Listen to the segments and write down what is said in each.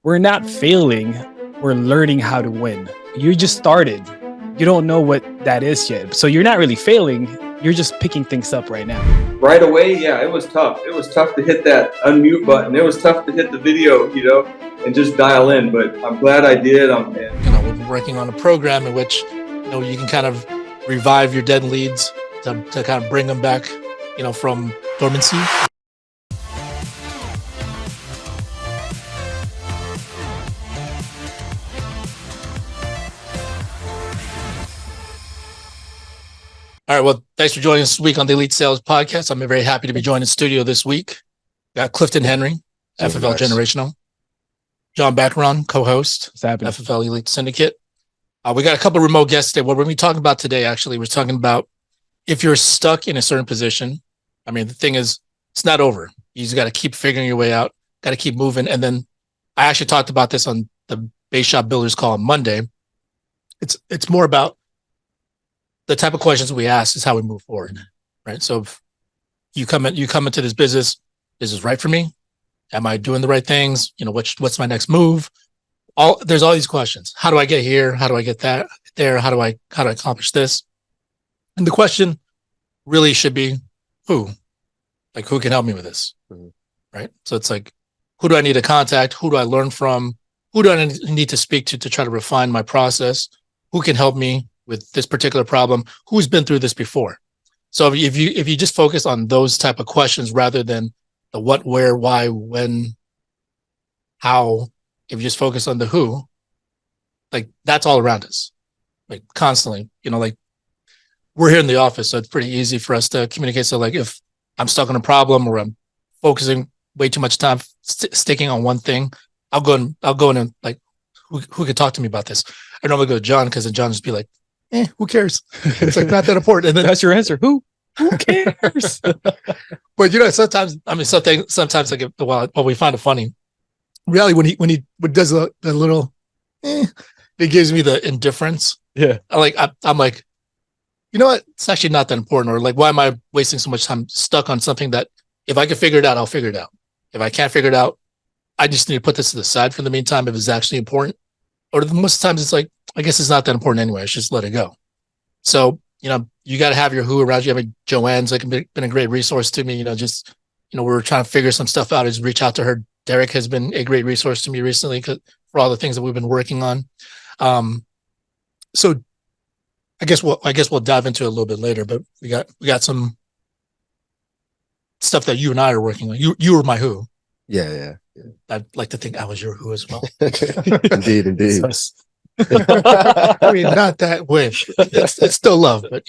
we're not failing, we're learning how to win. You just started. You don't know what that is yet. So you're not really failing, you're just picking things up right now. Right away, yeah, it was tough. It was tough to hit that unmute button. It was tough to hit the video, and just dial in. But I'm glad I did. We've been working on a program in which, you can kind of revive your dead leads to kind of bring them back, from dormancy. All right. Well, thanks for joining us this week on the Elite Sales Podcast. I'm very happy to be joined in studio this week. Got Clifton Henry, FFL Generational. John Baccaron, co-host, FFL Elite Syndicate. We got a couple of remote guests today. What we're going to be talking about today, actually, we're talking about if you're stuck in a certain position. I mean, the thing is, it's not over. You just got to keep figuring your way out, got to keep moving. And then I actually talked about this on the Base Shop Builders call on Monday. It's more about the type of questions we ask is how we move forward, right? So if you come into this business, is this right for me? Am I doing the right things? What's my next move? There's all these questions. How do I get here? How do I get that there? How do I accomplish this? And the question really should be who? Like, who can help me with this? Mm-hmm. Right? So it's like, who do I need to contact? Who do I learn from? Who do I need to speak to try to refine my process? Who can help me with this particular problem? Who's been through this before? So if you just focus on those type of questions rather than the what, where, why, when, how, if you just focus on the who, like that's all around us, like constantly, like we're here in the office. So it's pretty easy for us to communicate. So like if I'm stuck on a problem or I'm focusing way too much time sticking on one thing, I'll go in and like, who could talk to me about this? I normally go to John because then John just be like, who cares? It's like not that important. And then that's your answer. Who cares? But sometimes, sometimes like while we find it funny, really when he does a little, it gives me the indifference. Yeah. I'm like, you know what? It's actually not that important. Or like, why am I wasting so much time stuck on something that if I can figure it out, I'll figure it out. If I can't figure it out, I just need to put this to the side for the meantime if it's actually important. Or most times it's like, I guess it's not that important anyway. I should just let it go. So, you got to have your who around you. I mean, Joanne's been a great resource to me, we're trying to figure some stuff out. Is reach out to her. Derek has been a great resource to me recently for all the things that we've been working on. So I guess we'll dive into it a little bit later, but we got some stuff that you and I are working on. You were my who. Yeah. I'd like to think I was your who as well. Indeed. I mean, not that way. It's still love, but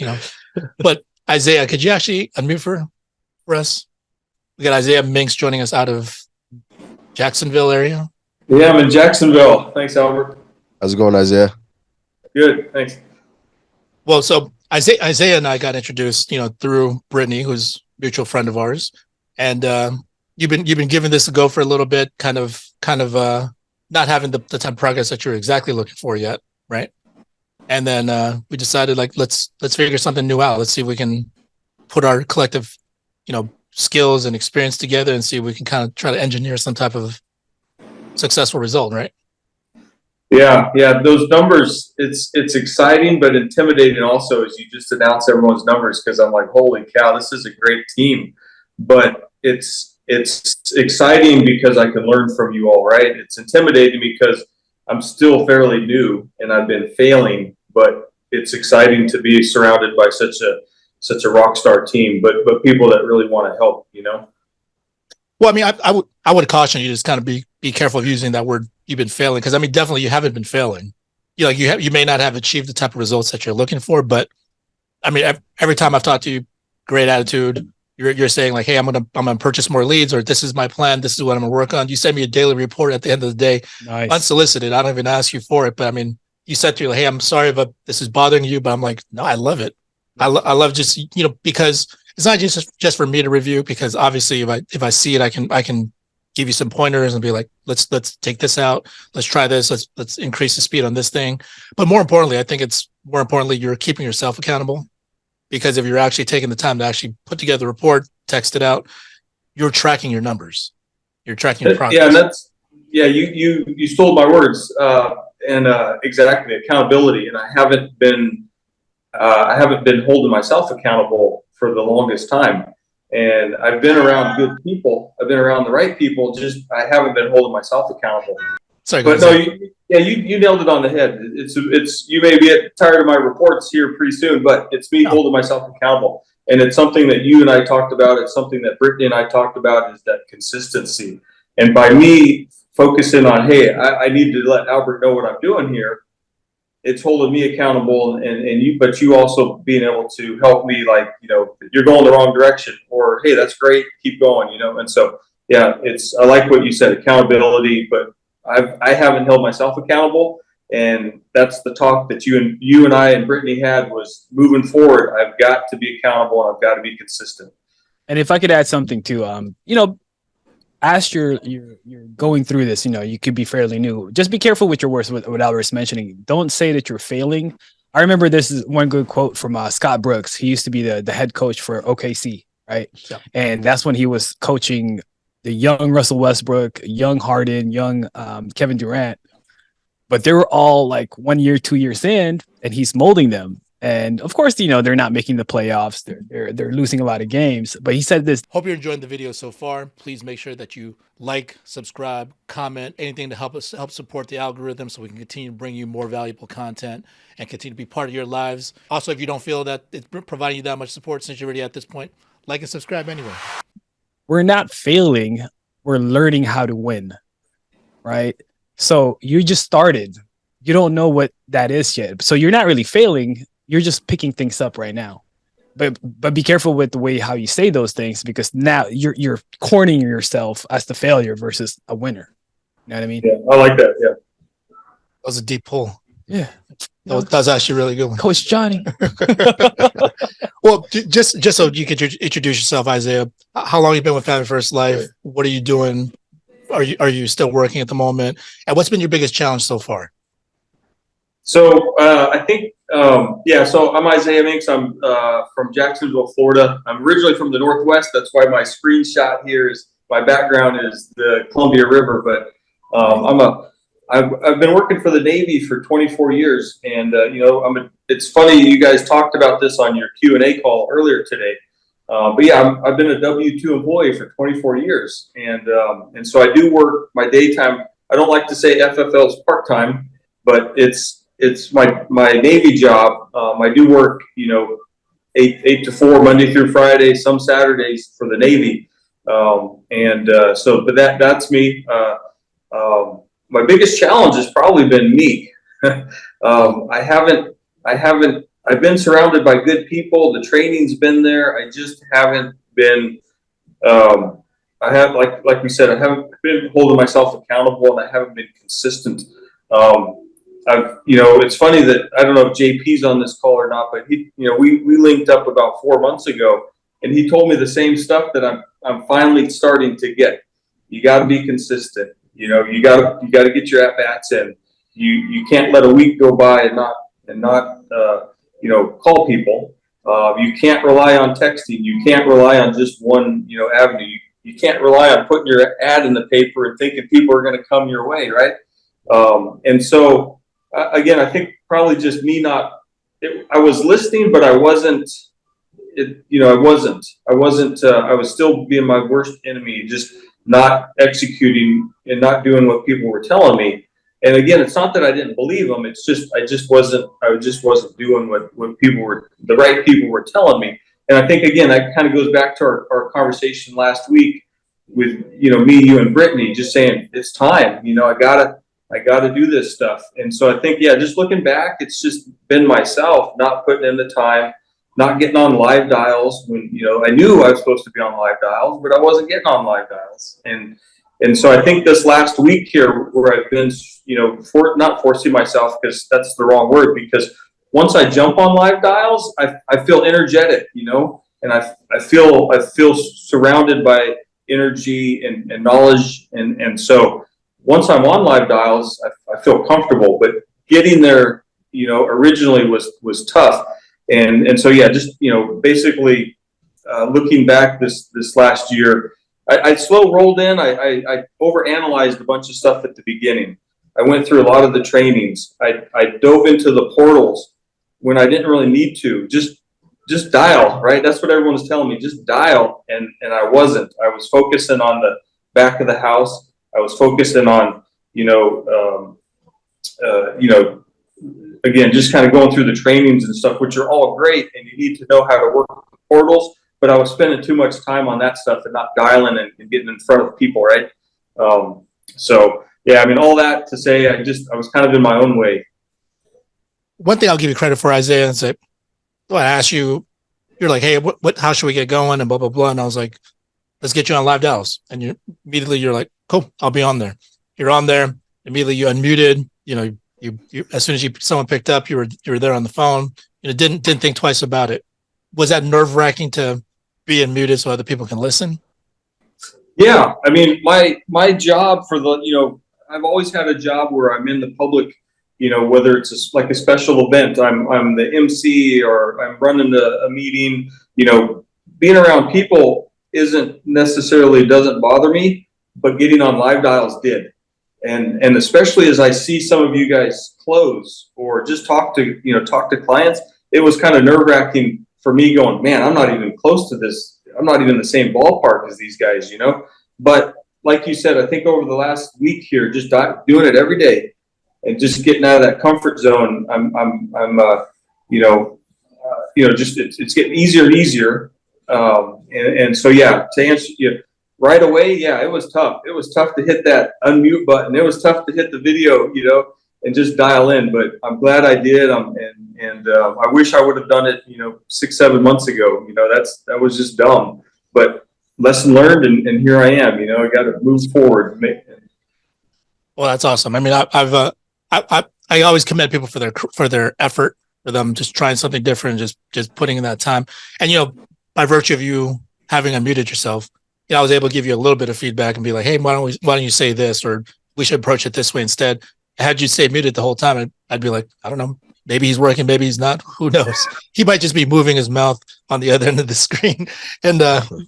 But Isaiah, could you actually unmute for us? We got Isaiah Minks joining us out of Jacksonville area. Yeah, I'm in Jacksonville. Thanks, Albert. How's it going, Isaiah? Good, thanks. Well, so Isaiah and I got introduced, through Brittany, who's a mutual friend of ours, and you've been giving this a go for a little bit, kind of not having the type of progress that you're exactly looking for yet, right? And then we decided let's figure something new out. Let's see if we can put our collective, skills and experience together and see if we can kind of try to engineer some type of successful result, right? Yeah. Those numbers, it's exciting but intimidating also as you just announce everyone's numbers because I'm like, holy cow, this is a great team. But it's exciting because I can learn from you all, right? It's intimidating because I'm still fairly new and I've been failing, but it's exciting to be surrounded by such a rock star team, but people that really want to help, Well, I mean, I would caution you to just kind of be careful of using that word. You've been failing because I mean, definitely you haven't been failing. You may not have achieved the type of results that you're looking for, but I mean, every time I've talked to you, great attitude. You're saying like, hey, I'm gonna purchase more leads, or this is my plan. This is what I'm gonna work on. You send me a daily report at the end of the day, nice. Unsolicited. I don't even ask you for it, but I mean, you said to me, like, hey, I'm sorry if this is bothering you, but I'm like, no, I love it. I love just because it's not just for me to review. Because obviously, if I see it, I can give you some pointers and be like, let's take this out. Let's try this. Let's increase the speed on this thing. But more importantly, I think it's more importantly you're keeping yourself accountable. Because if you're actually taking the time to actually put together a report, text it out, you're tracking your numbers. You're tracking your progress. Yeah, and you stole my words, and exactly, accountability. And I haven't been holding myself accountable for the longest time. And I've been around good people. I've been around the right people. Just I haven't been holding myself accountable. Sorry, But no, you nailed it on the head. It's you may be tired of my reports here pretty soon, but it's me holding myself accountable. And it's something that you and I talked about. It's something that Brittany and I talked about, is that consistency. And by me focusing on, hey, I need to let Albert know what I'm doing here, it's holding me accountable, and you also being able to help me, like, you're going the wrong direction, or, hey, that's great, keep going, And so, yeah, I like what you said, accountability, but I haven't held myself accountable. And that's the talk that you and I and Brittany had, was moving forward. I've got to be accountable, and I've got to be consistent. And if I could add something too, as you're going through this, you could be fairly new. Just be careful with your words. What Albert's mentioning, don't say that you're failing. I remember this is one good quote from Scott Brooks. He used to be the head coach for OKC, right? Yeah. And that's when he was coaching the young Russell Westbrook, young Harden, young Kevin Durant. But they were all like 1 year, 2 years in, and he's molding them. And of course, they're not making the playoffs. They're losing a lot of games. But he said this. Hope you're enjoying the video so far. Please make sure that you like, subscribe, comment, anything to help support the algorithm, so we can continue to bring you more valuable content and continue to be part of your lives. Also, if you don't feel that it's providing you that much support, since you're already at this point, like and subscribe anyway. We're not failing. We're learning how to win, right? So you just started. You don't know what that is yet. So you're not really failing. You're just picking things up right now. But be careful with the way how you say those things, because now you're cornering yourself as the failure versus a winner. You know what I mean? Yeah, I like that. Yeah. That was a deep pull. Yeah. That was actually really good one. Coach Johnny. Well, just so you could introduce yourself, Isaiah. How long have you been with Family First Life? What are you doing? Are you still working at the moment? And what's been your biggest challenge so far? So I think, so I'm Isaiah Minks. I'm from Jacksonville, Florida. I'm originally from the Northwest. That's why my screenshot here is, my background is the Columbia River. But I've been working for the Navy for 24 years. And, it's funny, you guys talked about this on your Q&A call earlier today. But yeah, I've been a W-2 employee for 24 years. And so I do work my daytime. I don't like to say FFL is part-time, but it's my Navy job. I do work, 8 to 4, Monday through Friday, some Saturdays for the Navy. But that's me. My biggest challenge has probably been me. I've been surrounded by good people. The training's been there. I just haven't been, like we said, I haven't been holding myself accountable, and I haven't been consistent. It's funny that, I don't know if JP's on this call or not, but we linked up about 4 months ago, and he told me the same stuff that I'm finally starting to get. You got to be consistent. You got to get your at bats in. You can't let a week go by and not call people. You can't rely on texting. You can't rely on just one avenue. You can't rely on putting your ad in the paper and thinking people are going to come your way, right? And so. Again, I think probably just me I was listening, but I wasn't, I was still being my worst enemy, just not executing and not doing what people were telling me. And again, it's not that I didn't believe them. It's just, I just wasn't doing what the right people were telling me. And I think, again, that kind of goes back to our conversation last week with, me, you, and Brittany, just saying, it's time, I got to do this stuff. And so I think, just looking back, it's just been myself not putting in the time, not getting on live dials when, I knew I was supposed to be on live dials, but I wasn't getting on live dials. And so I think this last week here where I've been, not forcing myself, because that's the wrong word, because once I jump on live dials, I feel energetic, and I feel surrounded by energy and knowledge. And so once I'm on live dials, I feel comfortable, but getting there, originally was tough. And so, just, basically, looking back this last year, I slow rolled in. I overanalyzed a bunch of stuff at the beginning. I went through a lot of the trainings. I dove into the portals when I didn't really need to. Just dial, right? That's what everyone was telling me. Just dial, and I wasn't. I was focusing on the back of the house. I was focusing on, again, just kind of going through the trainings and stuff, which are all great, and you need to know how to work with the portals. But I was spending too much time on that stuff and not dialing and getting in front of people, right? So yeah, I mean, all that to say, I was kind of in my own way. One thing I'll give you credit for, Isaiah, is that I asked you, you're like, hey, how should we get going, and blah blah blah, and I was like, let's get you on live dials, and you're like, cool, I'll be on there. You're on there immediately. You unmuted. You as soon as someone picked up, you were there on the phone. Didn't think twice about it. Was that nerve-wracking to be unmuted so other people can listen? Yeah, I mean, my job I've always had a job where I'm in the public, whether it's like a special event, I'm the MC, or I'm running a meeting. Being around people doesn't bother me, but getting on live dials did. And especially as I see some of you guys close or just talk to clients, it was kind of nerve-wracking for me, going, man, I'm not even close to this. I'm not even in the same ballpark as these guys, But like you said, I think over the last week here, just doing it every day and just getting out of that comfort zone, it's getting easier and easier. And so, yeah, to answer you right away, yeah, it was tough. It was tough to hit that unmute button. It was tough to hit the video, and just dial in. But I'm glad I did. I wish I would have done it, 6-7 months ago. That was just dumb. But lesson learned, and here I am. I got to move forward. Well, that's awesome. I mean, I always commend people for their effort, for them just trying something different, just putting in that time. And by virtue of you having unmuted yourself, I was able to give you a little bit of feedback and be like, hey, why don't you say this, or we should approach it this way instead. Had you stayed muted the whole time, I'd be like, I don't know, maybe he's working, maybe he's not. Who knows? He might just be moving his mouth on the other end of the screen, and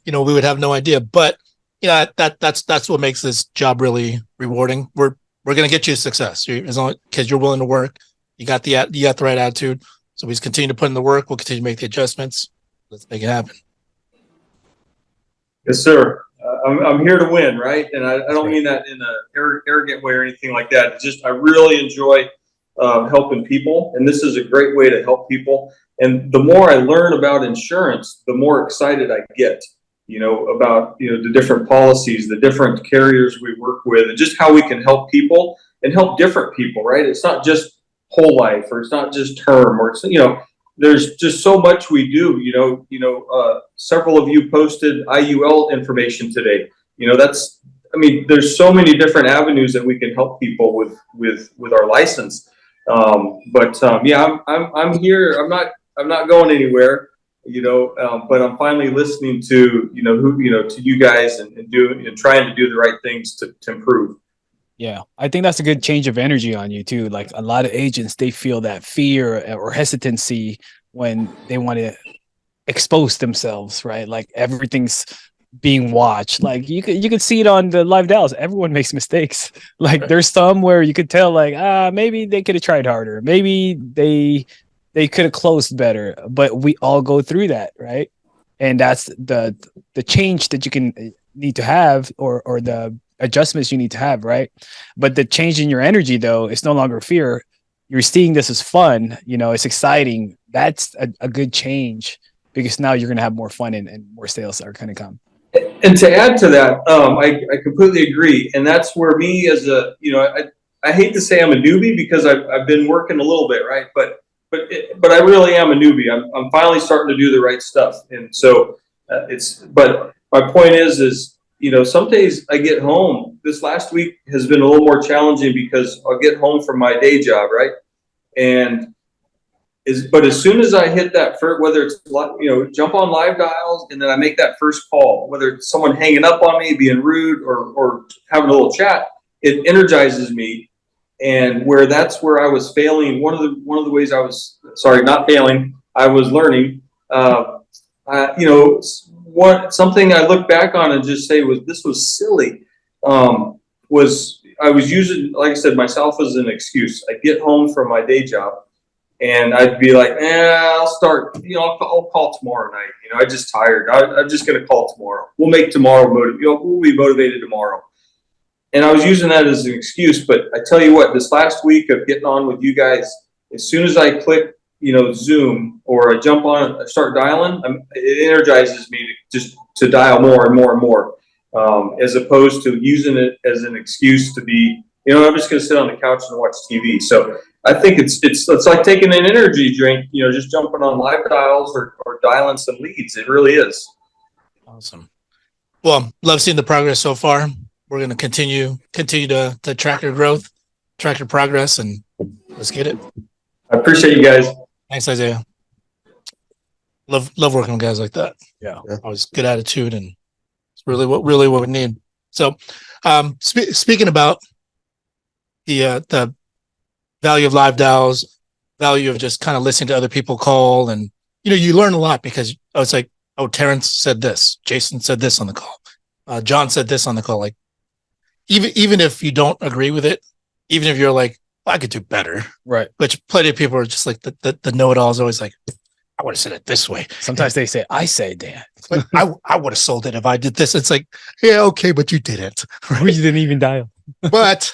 we would have no idea. But that's what makes this job really rewarding. We're gonna get you success as long because you're willing to work. You got the right attitude. So we just continue to put in the work. We'll continue to make the adjustments. Let's make it happen. Yes, sir. I'm here to win, right? And I don't mean that in an arrogant way or anything like that. It's just I really enjoy helping people, and this is a great way to help people. And the more I learn about insurance, the more excited I get, about the different policies, the different carriers we work with, and just how we can help people and help different people, right? It's not just whole life, or it's not just term, or it's there's just so much we do. Several of you posted IUL information today. There's so many different avenues that we can help people with our license. Yeah, I'm here. I'm not going anywhere. But I'm finally listening to to you guys and trying to do the right things to improve. Yeah, I think that's a good change of energy on you too. Like a lot of agents, they feel that fear or hesitancy when they want to expose themselves, right? Like everything's being watched. Like you could see it on the live dials. Everyone makes mistakes. Like there's some where you could tell, like, maybe they could have tried harder. Maybe they could have closed better. But we all go through that, right? And that's the change that you need to have, or the adjustments you need to have, right? But the change in your energy, though, it's no longer fear. You're seeing this as fun. It's exciting. That's a good change, because now you're going to have more fun and more sales are going to come. And to add to that, I completely agree. And that's where me as I hate to say I'm a newbie, because I've been working a little bit, right? But I really am a newbie. I'm finally starting to do the right stuff. And so but my point is, some days I get home. This last week has been a little more challenging because I'll get home from my day job, right? But as soon as I hit that first, whether it's jump on live dials, and then I make that first call, whether it's someone hanging up on me, being rude, or having a little chat, it energizes me. And that's where I was failing. One of the ways I was not failing, I was learning. what something I look back on and just say this was silly. Was I was using, like I said, myself as an excuse. I'd get home from my day job and I'd be like, I'll start, I'll call tomorrow night. I'm just tired. I'm just going to call tomorrow. We'll make tomorrow we'll be motivated tomorrow. And I was using that as an excuse, but I tell you what, this last week of getting on with you guys, as soon as I click, Zoom or I jump on and start dialing, it energizes me to dial more and more and more, as opposed to using it as an excuse to be, I'm just going to sit on the couch and watch TV. So I think it's like taking an energy drink, just jumping on live dials or dialing some leads. It really is. Awesome. Well, love seeing the progress so far. We're going to continue to track your growth, track your progress, and let's get it. I appreciate you guys. Thanks, Isaiah. Love working with guys like that. Yeah. Always good attitude, and it's really what we need. So, speaking about the value of live dials, value of just kind of listening to other people call, and you learn a lot because I was like, oh, Terrence said this, Jason said this on the call, John said this on the call. Like, even if you don't agree with it, even if you're like, I could do better, right? Which plenty of people are just like the know-it-alls always like, I would have said it this way. Sometimes they say, I say that. Like, I would have sold it if I did this. It's like, yeah, okay, but you didn't. Right? You didn't even dial. but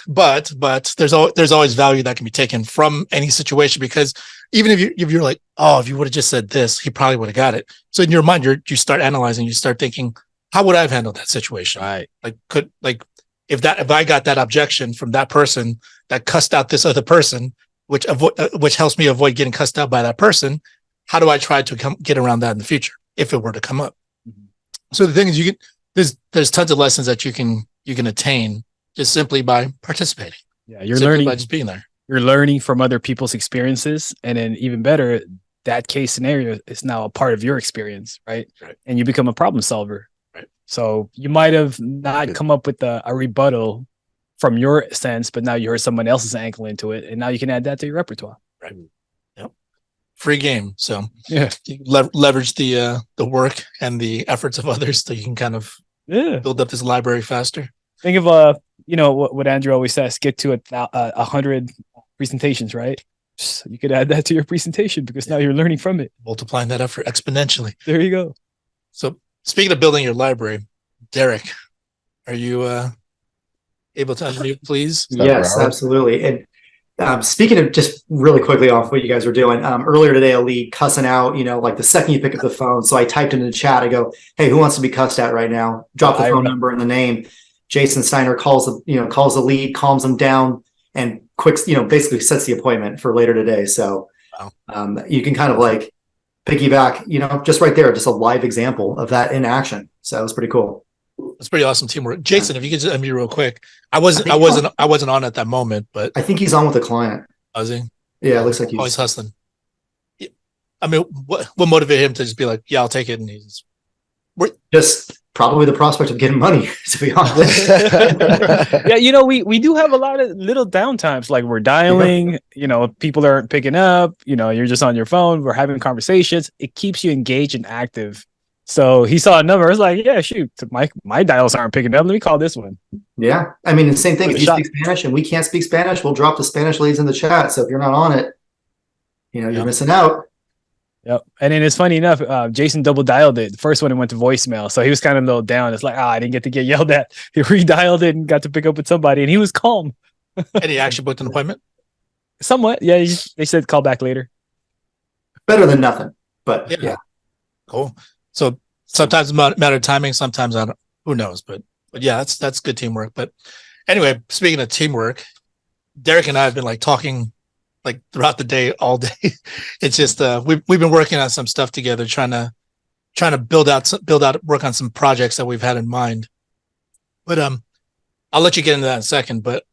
there's always value that can be taken from any situation, because even if you're like, oh, if you would have just said this, he probably would have got it. So in your mind, you start analyzing, you start thinking, how would I have handled that situation? Right. If I got that objection from that person that cussed out this other person, which helps me avoid getting cussed out by that person, how do I try to get around that in the future if it were to come up? Mm-hmm. So the thing is, there's tons of lessons that you can attain just simply by participating. Yeah, you're learning by just being there. You're learning from other people's experiences, and then even better, that case scenario is now a part of your experience, right? And you become a problem solver. Right. So you might have not come up with a rebuttal from your sense, but now you heard someone else's angle into it, and now you can add that to your repertoire. Right. Yep. Free game. So yeah, you leverage the work and the efforts of others, so you can kind of build up this library faster. Think of what Andrew always says: get to 100 presentations, right? So you could add that to your presentation because now you're learning from it, multiplying that effort exponentially. There you go. So speaking of building your library, Derek, are you able to unmute, please? Yes, absolutely. And speaking of, just really quickly off what you guys were doing, earlier today, a lead cussing out, like the second you pick up the phone. So I typed into the chat, I go, hey, who wants to be cussed at right now? Drop the phone number and the name. Jason Steiner calls the lead, calms him down, and basically sets the appointment for later today. So you can kind of like piggyback, just right there, just a live example of that in action. So it was pretty cool. That's pretty awesome teamwork. Jason, if you could just unmute real quick. I wasn't on at that moment, but I think he's on with a client. Was he? Yeah, it looks like he's always hustling. I mean, what motivated him to just be like, yeah, I'll take it, and he's just probably the prospect of getting money, to be honest. Yeah, we do have a lot of little downtimes, like we're dialing, people aren't picking up, you're just on your phone, we're having conversations. It keeps you engaged and active. So he saw a number. I was like, yeah, shoot, my dials aren't picking up. Let me call this one. Yeah. I mean, the same thing. If you speak Spanish and we can't speak Spanish, we'll drop the Spanish leads in the chat. So if you're not on it, you're missing out. Yep. And then it's funny enough, Jason double dialed it. The first one, it went to voicemail. So he was kind of a little down. It's like, I didn't get to get yelled at. He redialed it and got to pick up with somebody, and he was calm. And he actually booked an appointment? Somewhat. Yeah. They said call back later. Better than nothing, but yeah. Cool. So sometimes it's a matter of timing. Sometimes who knows, but yeah, that's good teamwork. But anyway, speaking of teamwork, Derek and I have been like talking like throughout the day, all day. It's just we've been working on some stuff together, trying to build out, work on some projects that we've had in mind. But I'll let you get into that in a second. But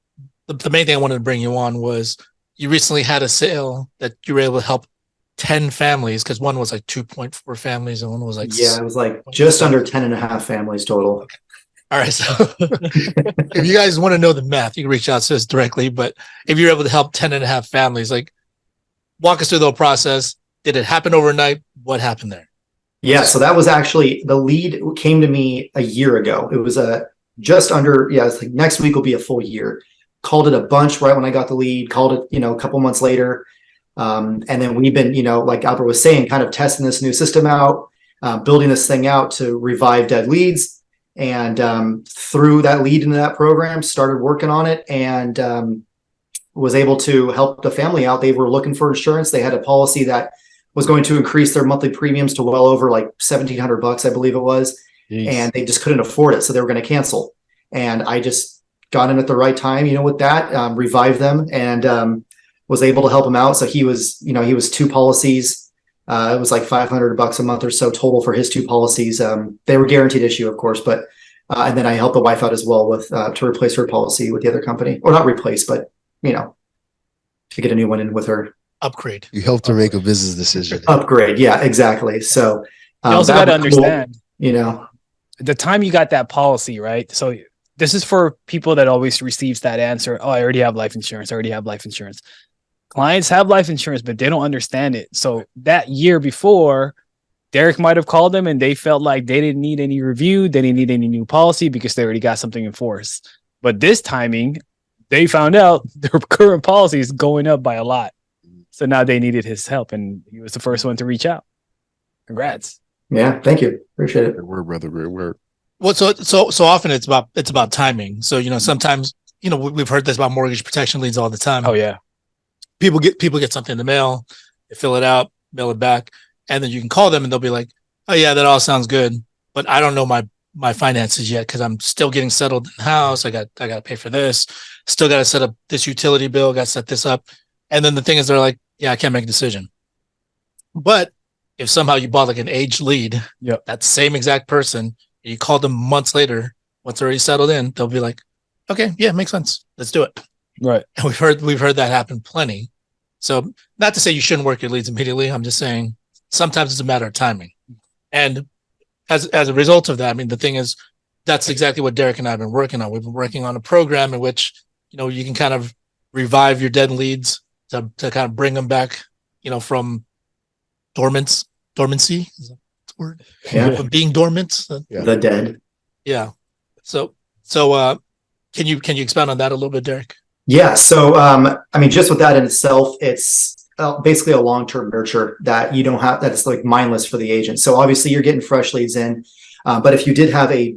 the main thing I wanted to bring you on was you recently had a sale that you were able to help 10 families, because one was like 2.4 families and one was like it was like just under 10 and a half families total. Okay. All right. So if you guys want to know the math, you can reach out to us directly. But if you're able to help 10 and a half families, like walk us through the whole process. Did it happen overnight? What happened there? Yeah, so that was actually the lead came to me a year ago. It was just under, it's like next week will be a full year. Called it a bunch right when I got the lead, called it, a couple months later. And then we've been, like Albert was saying, kind of testing this new system out, building this thing out to revive dead leads. And through that lead into that program, started working on it and was able to help the family out. They were looking for insurance. They had a policy that was going to increase their monthly premiums to well over like $1,700, I believe it was. Jeez. And they just couldn't afford it. So they were going to cancel. And I just got in at the right time, with that, revived them and was able to help him out. So he was 2 policies. It was like $500 a month or so total for his 2 policies. They were guaranteed issue, of course, but and then I helped the wife out as well with to replace her policy with the other company, or not replace, but to get a new one in with her. Upgrade. You helped her make a business decision. Upgrade, yeah, exactly. So You also got to understand, cool, the time you got that policy, right? So this is for people that always receives that answer. Oh, I already have life insurance. I already have life insurance. Clients have life insurance, but they don't understand it. So that year before, Derek might have called them and they felt like they didn't need any review. They didn't need any new policy because they already got something in force. But this timing, they found out their current policy is going up by a lot. So now they needed his help, and he was the first one to reach out. Congrats. Yeah, thank you. Appreciate it. Great word, brother. Great word. Well, so often it's about timing. So, sometimes, we've heard this about mortgage protection leads all the time. Oh yeah. People get something in the mail, they fill it out, mail it back, and then you can call them and they'll be like, oh yeah, that all sounds good, but I don't know my finances yet because I'm still getting settled in the house. I got to pay for this. Still got to set up this utility bill. Got to set this up. And then the thing is, they're like, yeah, I can't make a decision. But if somehow you bought like an aged lead, that same exact person, you called them months later, once they're already settled in, they'll be like, okay, yeah, makes sense. Let's do it. Right. And we've heard that happen plenty. So not to say you shouldn't work your leads immediately. I'm just saying sometimes it's a matter of timing. And as a result of that, I mean, the thing is, that's exactly what Derek and I have been working on. We've been working on a program in which, you can kind of revive your dead leads to kind of bring them back, from dormancy. Is that the word? Yeah. From being dormant. The dead. Yeah. So can you expound on that a little bit, Derek? Yeah. So, just with that in itself, it's basically a long-term nurture that you don't have, that's like mindless for the agent. So obviously you're getting fresh leads in. But if you did have a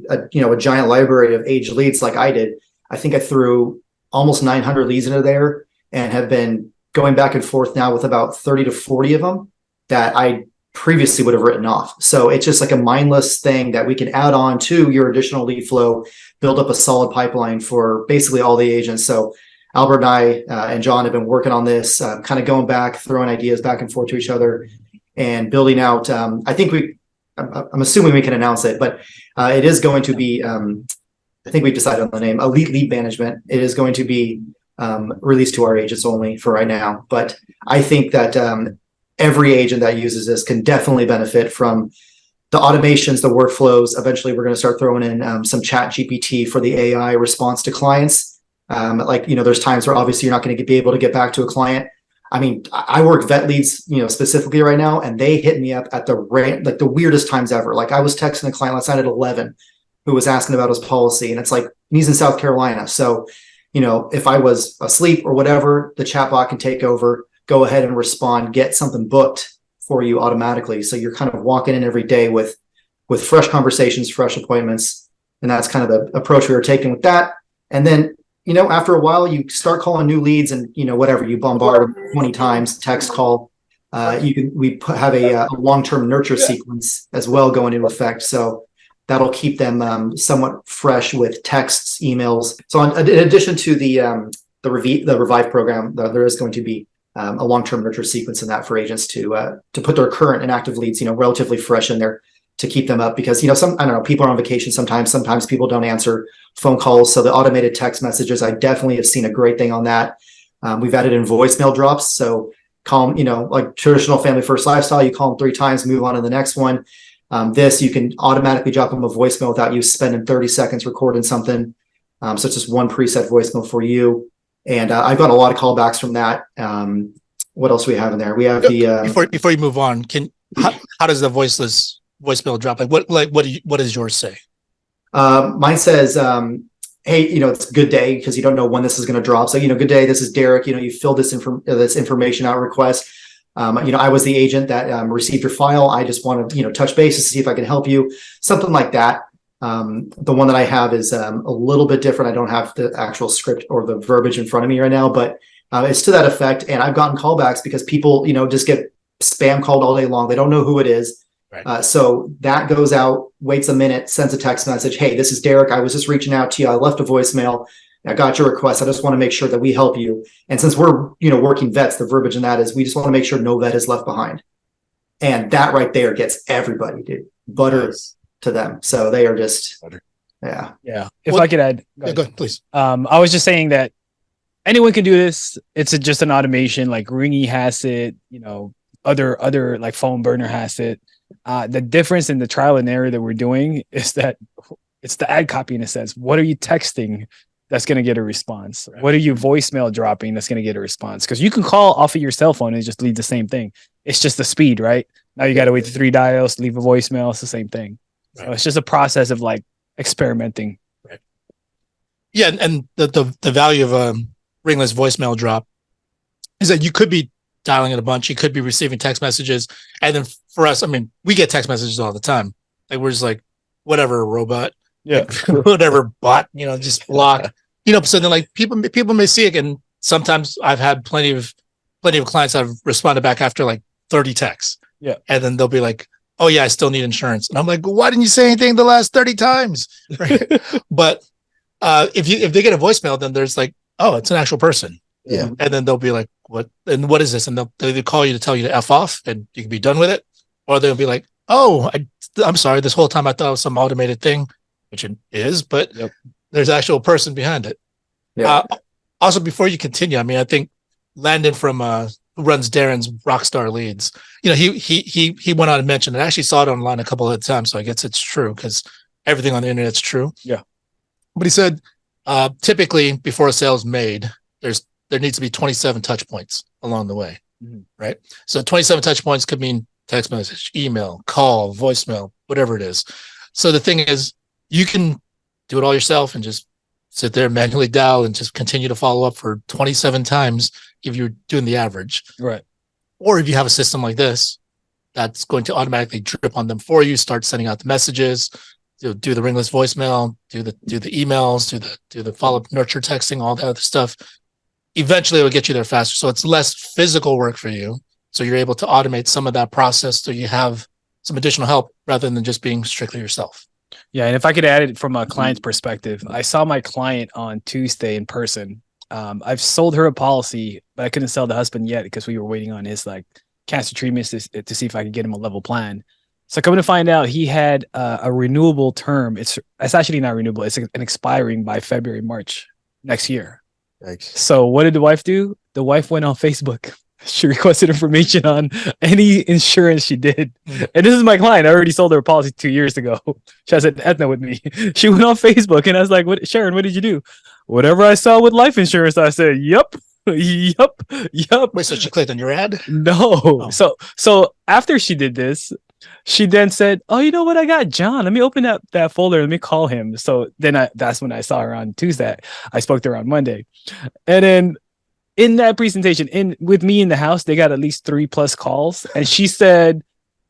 giant library of aged leads like I did, I think I threw almost 900 leads into there and have been going back and forth now with about 30 to 40 of them that I previously would have written off. So it's just like a mindless thing that we can add on to your additional lead flow, build up a solid pipeline for basically all the agents. So Albert and I and John have been working on this, kind of going back, throwing ideas back and forth to each other and building out. I'm assuming we can announce it, but it is going to be, I think we've decided on the name, Elite Lead Management. It is going to be released to our agents only for right now. But I think that every agent that uses this can definitely benefit from the automations, the workflows. Eventually, we're going to start throwing in some chat GPT for the AI response to clients. There's times where obviously you're not going to be able to get back to a client. I mean, I work vet leads, specifically right now, and they hit me up at the weirdest times ever. Like I was texting a client last night at 11 who was asking about his policy, and it's like, he's in South Carolina. So, if I was asleep or whatever, the chatbot can take over, go ahead and respond, get something booked for you automatically. So you're kind of walking in every day with fresh conversations, fresh appointments. And that's kind of the approach we were taking with that. And then, after a while, you start calling new leads and, you bombard them 20 times, text call. Have a long-term nurture sequence as well going into effect. So that'll keep them somewhat fresh with texts, emails. So in addition to the Revive program, there is going to be a long-term nurture sequence in that for agents to put their current and active leads, relatively fresh in there to keep them up, because, people are on vacation sometimes people don't answer phone calls. So the automated text messages, I definitely have seen a great thing on that. We've added in voicemail drops. So call them, like traditional family first lifestyle, you call them 3 times, move on to the next one. This, you can automatically drop them a voicemail without you spending 30 seconds recording something. So it's just one preset voicemail for you. And I've got a lot of callbacks from that. What else do we have in there? We have before you move on, how does the voiceless voicemail drop? What does yours say? Mine says, hey, it's good day, because you don't know when this is going to drop. So, good day. This is Derek. You filled this information out request. I was the agent that received your file. I just want to, touch base to see if I can help you. Something like that. The one that I have is a little bit different. I don't have the actual script or the verbiage in front of me right now, but it's to that effect. And I've gotten callbacks because people, just get spam called all day long. They don't know who it is. Right. So that goes out, waits a minute, sends a text message. Hey, this is Derek. I was just reaching out to you. I left a voicemail. I got your request. I just want to make sure that we help you. And since we're, working vets, the verbiage in that is we just want to make sure no vet is left behind. And that right there gets everybody, dude. Butter to them. So they are just, yeah. Yeah. If I could add, go ahead, please. I was just saying that anyone can do this. It's just an automation. Like Ringy has it, other like phone burner has it. The difference in the trial and error that we're doing is that it's the ad copy in a sense. What are you texting that's going to get a response? Right. What are you voicemail dropping that's going to get a response? Because you can call off of your cell phone and just leave the same thing. It's just the speed, right? Now you got to wait to 3 dials, leave a voicemail. It's the same thing. Right. So it's just a process of like experimenting. Right. Yeah, and the value of a ringless voicemail drop is that you could be dialing it a bunch. You could be receiving text messages. And then for us, we get text messages all the time. Like we're just like, whatever, robot. Yeah. Whatever bot, just block. So then like people may see it. And sometimes I've had plenty of clients that have responded back after like 30 texts. Yeah. And then they'll be like, oh yeah, I still need insurance. And I'm like, why didn't you say anything the last 30 times? Right. But if they get a voicemail, then there's like, oh, it's an actual person. Yeah. And then they'll be like, what is this? And they'll call you to tell you to F off and you can be done with it. Or they'll be like, oh, I'm sorry. This whole time I thought it was some automated thing, which it is, but there's an actual person behind it. Yeah. Also, before you continue, I think Landon from who runs Darren's Rockstar Leads, he went on and mentioned, and I actually saw it online a couple of times, so I guess it's true because everything on the internet's true. Yeah. But he said, typically before a sale is made, there needs to be 27 touch points along the way, right? So 27 touch points could mean text message, email, call, voicemail, whatever it is. So the thing is, you can do it all yourself and just sit there, manually dial, and just continue to follow up for 27 times if you're doing the average. Right. Or if you have a system like this, that's going to automatically drip on them for you, start sending out the messages, do the ringless voicemail, do the emails, do the follow-up nurture texting, all that other stuff. Eventually it will get you there faster. So it's less physical work for you. So you're able to automate some of that process so you have some additional help rather than just being strictly yourself. Yeah. And if I could add it from a client's perspective, I saw my client on Tuesday in person. I've sold her a policy, but I couldn't sell the husband yet because we were waiting on his like cancer treatments to see if I could get him a level plan. So coming to find out, he had a renewable term. It's actually not renewable. It's an expiring by February, March next year. Thanks. So what did the wife do? The wife went on Facebook. She requested information on any insurance she did. And this is my client. I already sold her a policy 2 years ago. She has an Aetna with me. She went on Facebook and I was like, "What, Sharon, what did you do?" "Whatever I saw with life insurance." I said, "Yup, yup, yup." Wait, so she clicked on your ad? No. Oh. So after she did this, she then said, "Oh, you know what? I got John. Let me open that folder. Let me call him." So then that's when I saw her on Tuesday. I spoke to her on Monday. And then in that presentation, with me in the house, they got at least 3+ calls. And she said,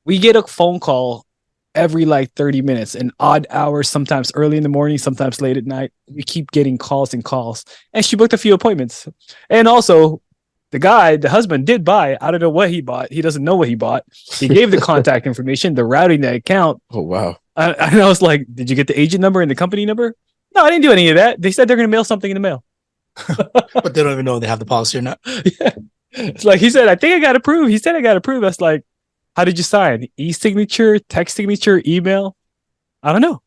we get a phone call every like 30 minutes, an odd hours, sometimes early in the morning, sometimes late at night. We keep getting calls and calls. And she booked a few appointments. And also, the husband did buy. I don't know what he bought. He doesn't know what he bought. He gave the contact information, the routing, the account. Oh, wow. And I was like, "Did you get the agent number and the company number?" "No, I didn't do any of that. They said they're going to mail something in the mail." But they don't even know they have the policy or not. Yeah. It's like he said, "I think I got approved." He said, "I got approved." That's like, "How did you sign? E-signature, text signature, email?" "I don't know."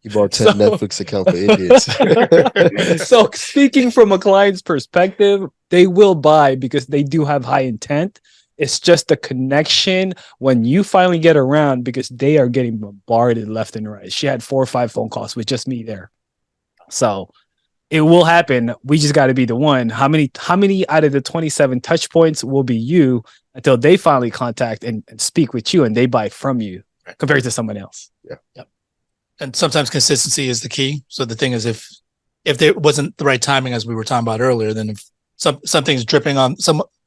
You bought 10 Netflix account for idiots. So speaking from a client's perspective, they will buy because they do have high intent. It's just the connection when you finally get around, because they are getting bombarded left and right. She had 4 or 5 phone calls with just me there. So it will happen. We just got to be the one. How many out of the 27 touch points will be you until they finally contact and speak with you and they buy from you compared to someone else? Yeah. And sometimes consistency is the key. So the thing is, if there wasn't the right timing, as we were talking about earlier, then if something's dripping on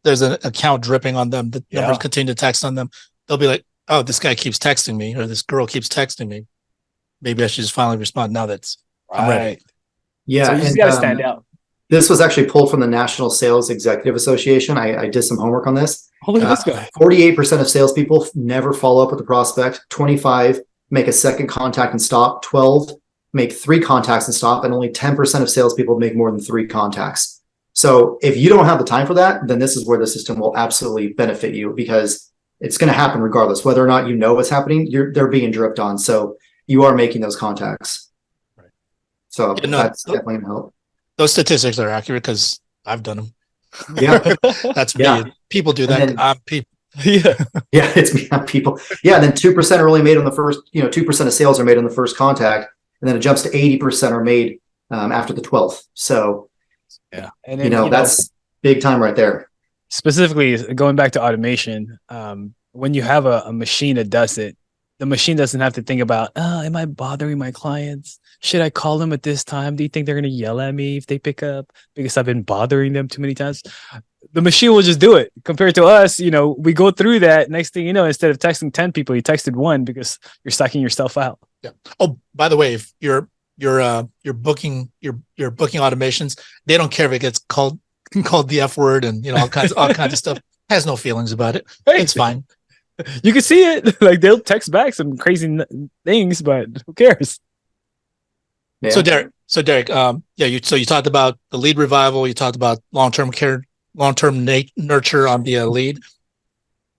there's an account dripping on them, the numbers continue to text on them, they'll be like, oh, this guy keeps texting me, or this girl keeps texting me. Maybe I should just finally respond now I'm ready. Yeah. So you just got to stand out. This was actually pulled from the National Sales Executive Association. I did some homework on this. Oh, look at this guy. 48% of salespeople never follow up with the prospect. 25 make a second contact and stop. 12 make 3 contacts and stop. And only 10% of salespeople make more than 3 contacts. So if you don't have the time for that, then this is where the system will absolutely benefit you, because it's going to happen regardless. Whether or not you know what's happening, they're being dripped on. So you are making those contacts. Right. So that's definitely going to help. Those statistics are accurate because I've done them. Yeah. That's me. People do that. Then, people. Yeah. Yeah. It's me. I'm people. Yeah. And then 2% are only made on the first, 2% of sales are made on the first contact. And then it jumps to 80% are made after the 12th. So, yeah. And then, that's big time right there. Specifically going back to automation, when you have a machine that does it, the machine doesn't have to think about, am I bothering my clients? Should I call them at this time? Do you think they're going to yell at me if they pick up because I've been bothering them too many times? The machine will just do it. Compared to us, we go through that. Next thing you know, instead of texting 10 people, you texted 1 because you're psyching yourself out. Yeah. Oh, by the way, if you're booking automations, they don't care if it gets called the F word and all kinds of stuff. Has no feelings about it. It's fine. You can see it. Like they'll text back some crazy things, but who cares? Yeah. So Derek, you talked about the lead revival. You talked about long-term care, long-term nurture on the lead.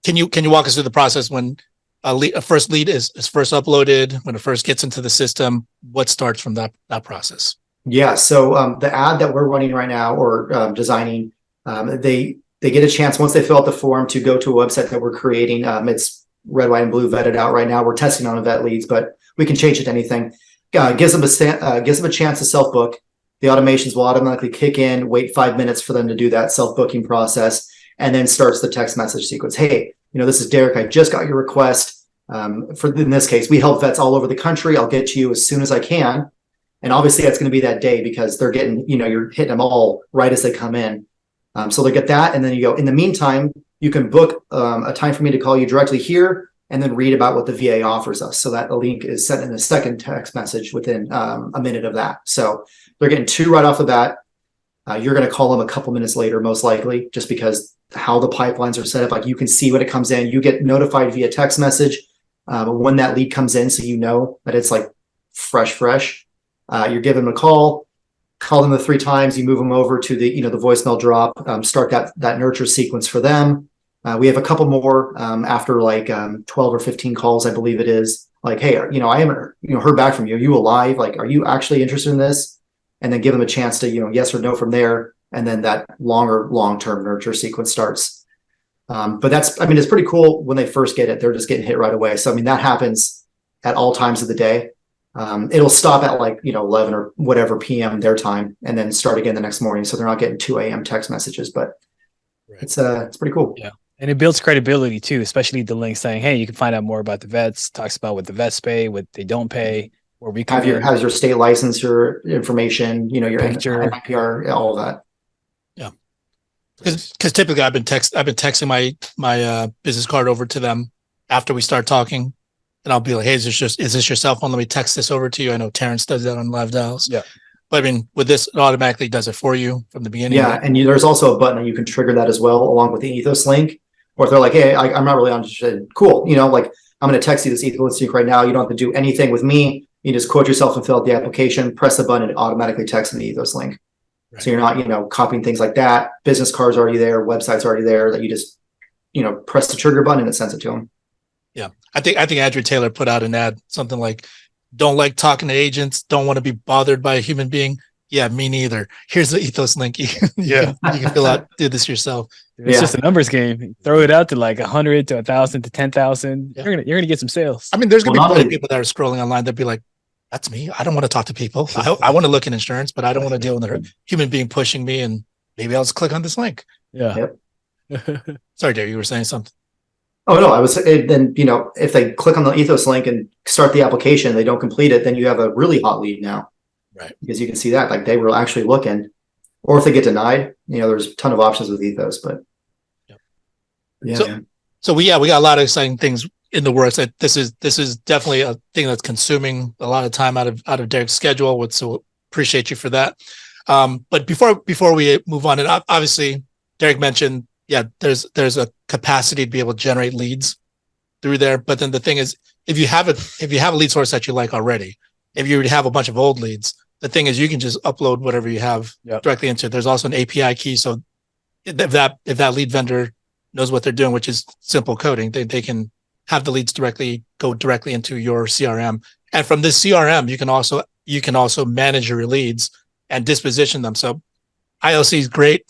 Can you walk us through the process when a first lead is first uploaded, when it first gets into the system? What starts from that process? Yeah. So the ad that we're running right now, or designing, they get a chance once they fill out the form to go to a website that we're creating. It's red, white, and blue vetted out right now. We're testing on vet leads, but we can change it to anything. Gives them a chance to self book. The automations will automatically kick in. Wait 5 minutes for them to do that self booking process, and then starts the text message sequence. Hey, this is Derek. I just got your request. In this case, we help vets all over the country. I'll get to you as soon as I can. And obviously, that's going to be that day because they're getting, you're hitting them all right as they come in. So they get that, and then you go. In the meantime, you can book a time for me to call you directly here, and then read about what the VA offers us. So that the link is sent in a second text message within a minute of that. So they're getting 2 right off the bat. You're going to call them a couple minutes later, most likely, just because how the pipelines are set up. Like you can see when it comes in. You get notified via text message when that lead comes in, so you know that it's like fresh. You're giving them a call them the 3 times. You move them over to the the voicemail drop. Start that nurture sequence for them. We have a couple more after 12 or 15 calls, I believe it is. Like, hey, I haven't heard back from you. Are you alive? Like, are you actually interested in this? And then give them a chance to yes or no from there. And then that long-term nurture sequence starts. But it's pretty cool when they first get it. They're just getting hit right away. So that happens at all times of the day. It'll stop at 11 or whatever PM their time, and then start again the next morning. So they're not getting 2 a.m. text messages, but right. It's pretty cool. Yeah. And it builds credibility too, especially the link saying, hey, you can find out more about the vets, talks about what the vets pay, what they don't pay, where we come has your state license, your information, your picture, NPR, all of that. Yeah. Because typically I've been texting my business card over to them after we start talking. And I'll be like, hey, is this your cell phone? Let me text this over to you. I know Terrence does that on live dials. Yeah. But with this, it automatically does it for you from the beginning. Yeah. And there's also a button that you can trigger that as well, along with the Ethos link. Or if they're like, hey, I'm not really interested. Cool. I'm going to text you this Ethos link right now. You don't have to do anything with me. You just quote yourself and fill out the application, press the button, and it automatically texts in the Ethos link. Right. So you're not, copying things like that. Business cards already there, websites already there that you just, press the trigger button and it sends it to them. Yeah. I think Andrew Taylor put out an ad, something like, don't like talking to agents, don't want to be bothered by a human being. Yeah, me neither. Here's the Ethos link. You can fill out, do this yourself. It's just a numbers game. Throw it out to 100 to 1,000 to 10,000. Yeah. You're gonna get some sales. There's gonna be plenty of people that are scrolling online that'd be like, that's me. I don't want to talk to people. I want to look in insurance, but I don't want to deal with a human being pushing me, and maybe I'll just click on this link. Yeah. Yep. Sorry, Dave, you were saying something. Oh no, then, if they click on the Ethos link and start the application, they don't complete it, then you have a really hot lead now. Right. Because you can see that, like, they were actually looking, or if they get denied, there's a ton of options with Ethos, but yep. Yeah. So, man. so we got a lot of exciting things in the works. That this is definitely a thing that's consuming a lot of time out of Derek's schedule. So appreciate you for that. But before we move on, and obviously Derek mentioned, there's a capacity to be able to generate leads through there. But then the thing is, if you have a lead source that you like already, if you have a bunch of old leads, the thing is you can just upload whatever you have directly into it. There's also an API key. So if that lead vendor knows what they're doing, which is simple coding, they can have the leads go directly into your CRM. And from this CRM, you can also manage your leads and disposition them. So ILC is great,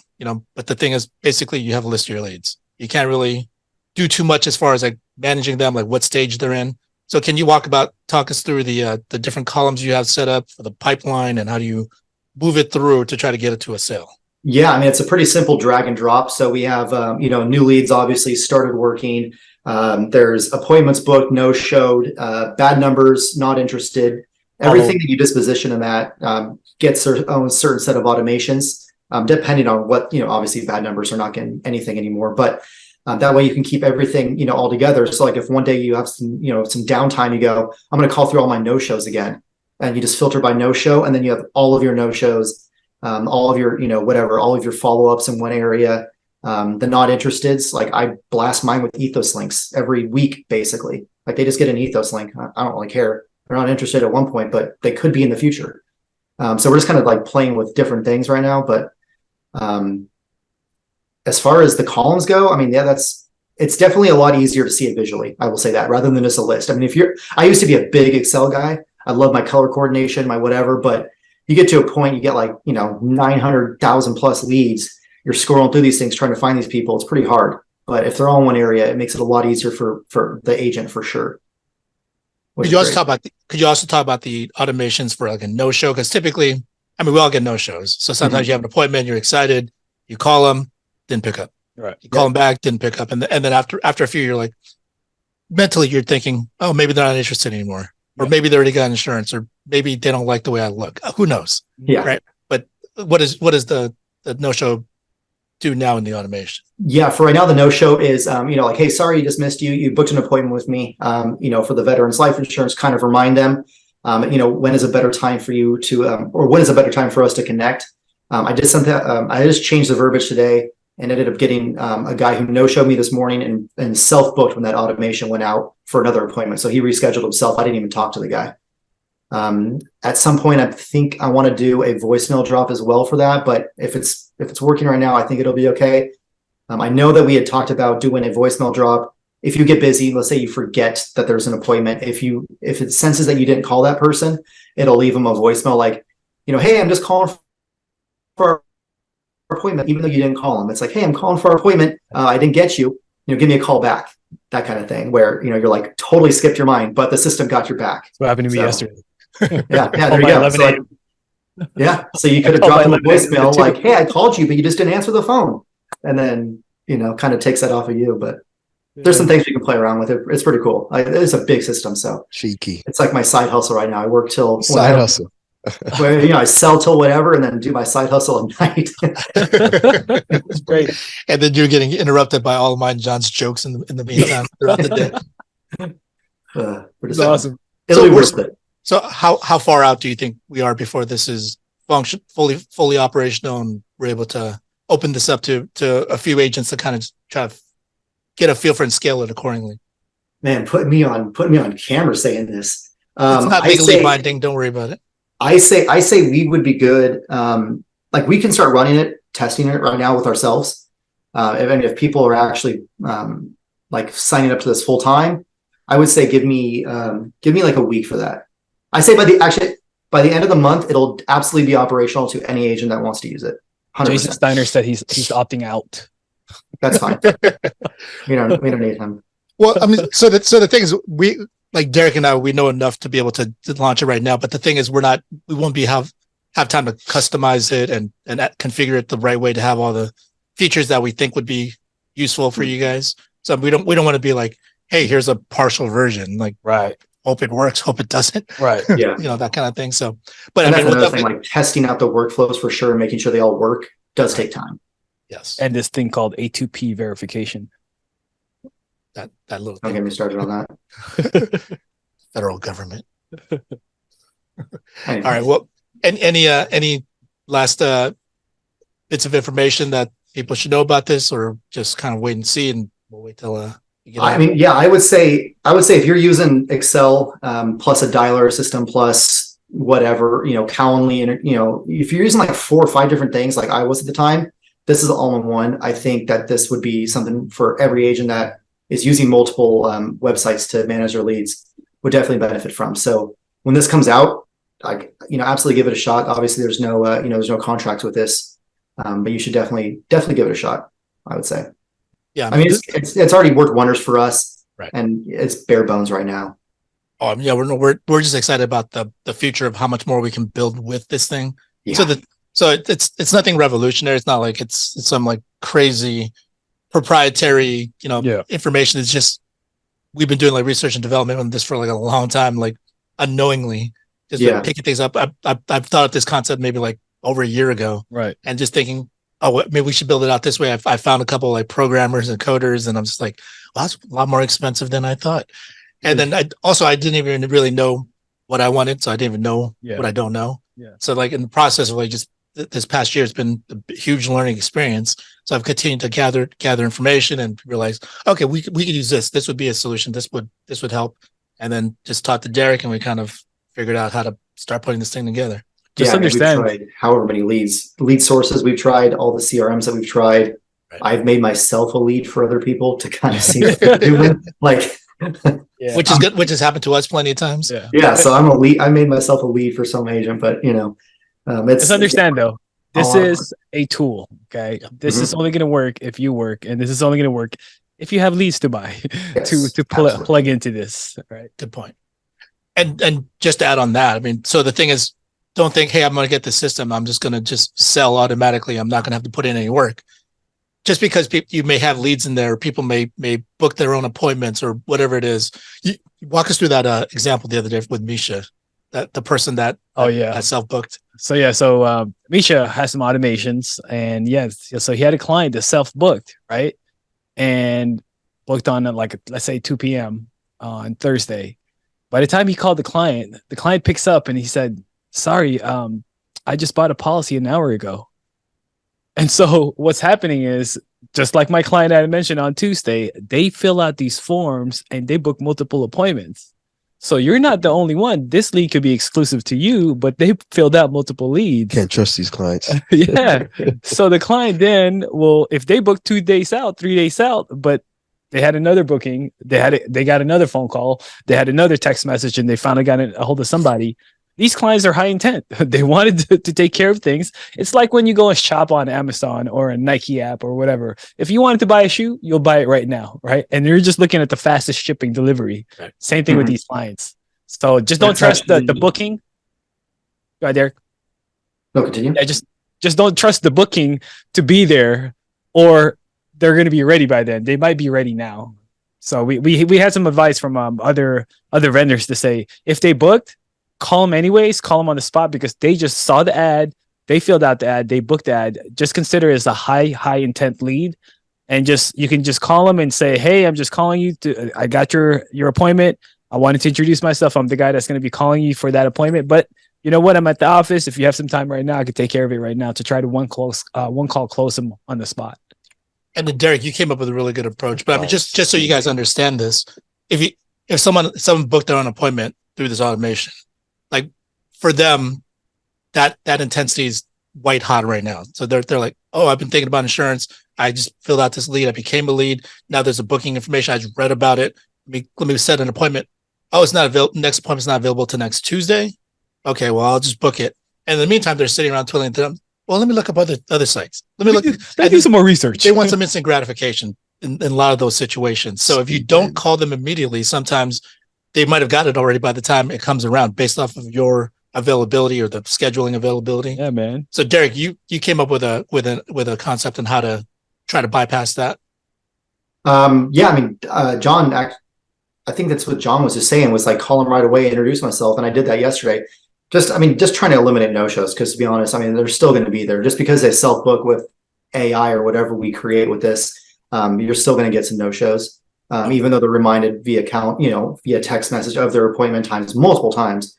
but the thing is, basically you have a list of your leads. You can't really do too much as far as like managing them, like what stage they're in. So can you talk us through the different columns you have set up for the pipeline, and how do you move it through to try to get it to a sale? Yeah, I mean, it's a pretty simple drag and drop. So we have, new leads obviously started working. There's appointments booked, no showed, bad numbers, not interested. Everything that you disposition in that gets their own certain set of automations, depending on what, obviously bad numbers are not getting anything anymore, but that way you can keep everything, all together. So like if one day you have some downtime, you go, I'm going to call through all my no-shows again. And you just filter by no-show, and then you have all of your no-shows, all of your, all of your follow-ups in one area. The not interesteds, like I blast mine with Ethos links every week, basically. Like they just get an Ethos link. I don't really care. They're not interested at one point, but they could be in the future. So we're just kind of like playing with different things right now. But as far as the columns go, I mean, it's definitely a lot easier to see it visually. I will say that, rather than just a list. I mean, I used to be a big Excel guy. I love my color coordination, my whatever, but you get to a point, you get like, 900,000 plus leads. You're scrolling through these things, trying to find these people. It's pretty hard, but if they're all in one area, it makes it a lot easier for the agent for sure. Could you also talk about the automations for like a no-show? Because typically, I mean, we all get no-shows. So sometimes you have an appointment, you're excited, you call them, didn't pick up. Right. You call them back, didn't pick up. And then after a few, you're like, mentally, you're thinking, oh, maybe they're not interested anymore. Or maybe they already got insurance, or maybe they don't like the way I look. Who knows? Yeah. Right. But what is the no-show do now in the automation? Yeah, for right now, the no-show is, like, hey, sorry, you just missed you. You booked an appointment with me, for the veterans life insurance, kind of remind them, when is a better time for you to, or when is a better time for us to connect? I did something, I just changed the verbiage today and ended up getting a guy who no-showed me this morning and self-booked when that automation went out for another appointment. So he rescheduled himself. I didn't even talk to the guy. At some point, I think I want to do a voicemail drop as well for that. But if it's working right now, I think it'll be okay. I know that we had talked about doing a voicemail drop. If you get busy, let's say you forget that there's an appointment. If it senses that you didn't call that person, it'll leave them a voicemail like, hey, I'm just calling for our appointment, even though you didn't call them. It's like, hey, I'm calling for our appointment. I didn't get you. Give me a call back. That kind of thing, where you're like totally skipped your mind, but the system got your back. That's what happened to me yesterday. Yeah, there you go. So you could have dropped them a voicemail like, hey, I called you, but you just didn't answer the phone. And then, kind of takes that off of you. But there's some things you can play around with. It's pretty cool. It's a big system. So cheeky. It's like my side hustle right now. I work till side hustle. Where, I sell till whatever and then do my side hustle at night. It's great. And then you're getting interrupted by all of mine John's jokes in the meantime throughout the day. It's awesome. It'll be worth it. So how far out do you think we are before this is fully operational and we're able to open this up to a few agents to kind of try to get a feel for and scale it accordingly? Man, put me on camera saying this. It's not legally binding. Don't worry about it. I say we would be good. Like we can start running it, testing it right now with ourselves. If people are actually like signing up to this full time, I would say give me like a week for that. I say by the end of the month, it'll absolutely be operational to any agent that wants to use it. 100%. Jason Steiner said he's opting out. That's fine. we don't need him. Well, I mean, so the thing is, like Derek and I, we know enough to be able to launch it right now. But the thing is, we won't be have time to customize it and configure it the right way to have all the features that we think would be useful for you guys. So we don't want to be like, hey, here's a partial version. Like, Right. hope it works, hope it doesn't. Right. Yeah. That kind of thing. So, but And I mean, that's we'll another thing, like testing out the workflows for sure and making sure they all work does take time. yes, And this thing called A2P verification. that little Don't thing. get me started on that. Federal government. Anyway. All right. Well, any last bits of information that people should know about this, or just kind of wait and see, and we'll wait till you get I on? mean, yeah, I would say if you're using Excel plus a dialer system plus whatever, Calendly, and if you're using like 4 or 5 different things, like I was at the time, this is all in one. I think that this would be something for every agent that is using multiple websites to manage their leads would definitely benefit from. So when this comes out, absolutely give it a shot. Obviously, there's no there's no contracts with this, but you should definitely give it a shot, I would say. Yeah, I mean, it's already worked wonders for us, right? And it's bare bones right now. Oh, yeah, we're just excited about the future of how much more we can build with this thing. Yeah. So it's nothing revolutionary. It's not like it's some like crazy proprietary information. It's just we've been doing like research and development on this for like a long time, like unknowingly just like picking things up. I've thought of this concept maybe like over a year ago, right? And just thinking, oh, maybe we should build it out this way. I found a couple like programmers and coders, and I'm just like, well, that's a lot more expensive than I thought. And then I didn't even really know what I wanted, so I didn't even know what I don't know. Yeah. So like in the process of like just this past year, it's been a huge learning experience. So I've continued to gather information and realize, okay, we could use this. This would be a solution. This would help. And then just talked to Derek, and we kind of figured out how to start putting this thing together. Just understand. We've tried however many lead sources we've tried, all the CRMs that we've tried. Right. I've made myself a lead for other people to kind of see what they're doing. Like, which is good, which has happened to us plenty of times. Yeah. So I'm a lead. I made myself a lead for some agent, but just understand though, this is a tool. Okay. This is only going to work if you work, and this is only going to work if you have leads to buy to plug into this. Right. Good point. And just to add on that, I mean, so the thing is, don't think, hey, I'm going to get the system, I'm just going to just sell automatically, I'm not going to have to put in any work. Just because you may have leads in there, people may book their own appointments or whatever it is. You walk us through that example the other day with Misha, that the person that self-booked. So Misha has some automations, and so he had a client that self-booked, right? And booked on like, let's say 2 p.m. on Thursday. By the time he called the client picks up and he said, sorry, I just bought a policy an hour ago. And so what's happening is, just like my client I mentioned on Tuesday, they fill out these forms and they book multiple appointments. So you're not the only one. This lead could be exclusive to you, but they filled out multiple leads. Can't trust these clients. Yeah. So the client then will, if they book 2 days out, 3 days out, but they had another booking, they got another phone call, they had another text message, and they finally got a hold of somebody. These clients are high intent. They wanted to take care of things. It's like when you go and shop on Amazon or a Nike app or whatever. If you wanted to buy a shoe, you'll buy it right now, right? And you're just looking at the fastest shipping delivery. Right. Same thing with these clients. So just don't trust the booking. Go ahead, Derek. No, continue. Yeah, just don't trust the booking to be there, or they're going to be ready by then. They might be ready now. So we had some advice from other vendors to say, if they booked, call them anyways, call them on the spot, because they just saw the ad, they filled out the ad, they booked the ad. Just consider it as a high intent lead, and you can just call them and say, hey, I'm just calling you I got your appointment. I wanted to introduce myself. I'm the guy that's going to be calling you for that appointment. But you know what? I'm at the office. If you have some time right now, I could take care of it right now, to try to one call close them on the spot. And then Derek, you came up with a really good approach. But I mean, just so you guys understand this, if someone booked their own appointment through this automation, like for them, that intensity is white hot right now. So they're like, oh, I've been thinking about insurance. I just filled out this lead. I became a lead. Now there's a booking information. I just read about it. Let me set an appointment. Oh, it's not available. Next appointment's not available till next Tuesday. Okay, well, I'll just book it. And in the meantime, they're sitting around twiddling their thumbs. Well, let me look up other sites. Let me do some more research. They want some instant gratification in a lot of those situations. So if you don't call them immediately, sometimes they might have got it already by the time it comes around based off of your availability or the scheduling availability. Yeah, man. So Derek, you came up with a concept on how to try to bypass that. Yeah, I mean, John, I think that's what John was just saying, was like call him right away, introduce myself. And I did that yesterday. Just trying to eliminate no-shows, because to be honest, I mean, they're still going to be there. Just because they self-book with AI or whatever we create with this, you're still going to get some no-shows. Even though they're reminded via via text message of their appointment times multiple times.